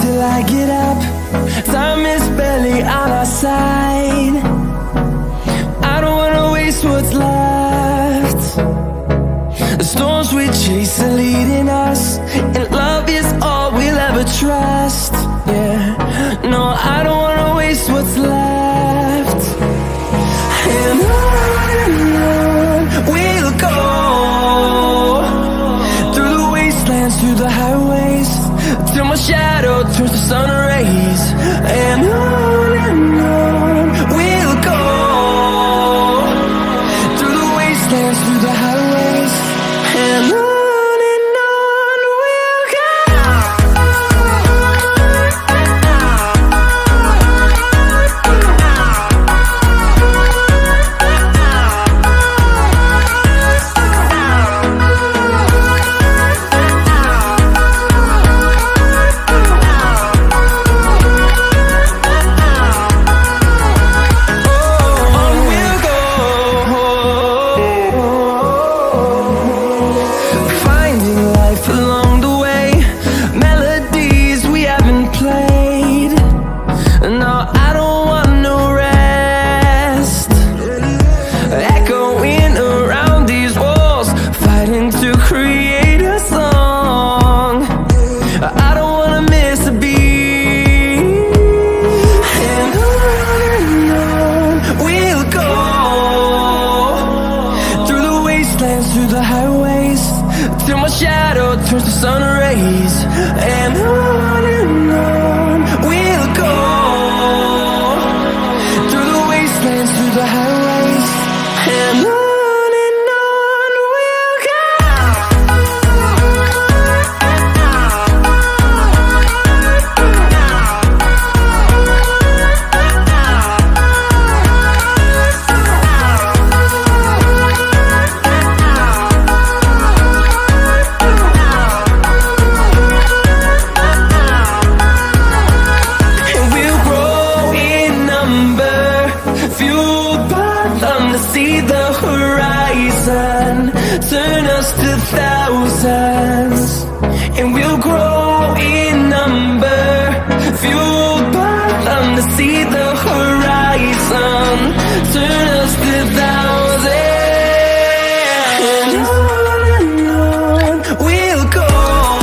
till I get up. Time is barely on our side. I don't wanna waste what's left. The storms we chase are leading us, and love is all we'll ever trust. Yeah, no, I don't wanna waste what's left. And on we'll go, through the wastelands, through the highways, till my shadow turns to sun rays. And on we'll go, through the wastelands, through the highways, and on we'll go. Through the highways, till my shadow turns to sun rays. And on we'll go, through the wastelands, through the highways.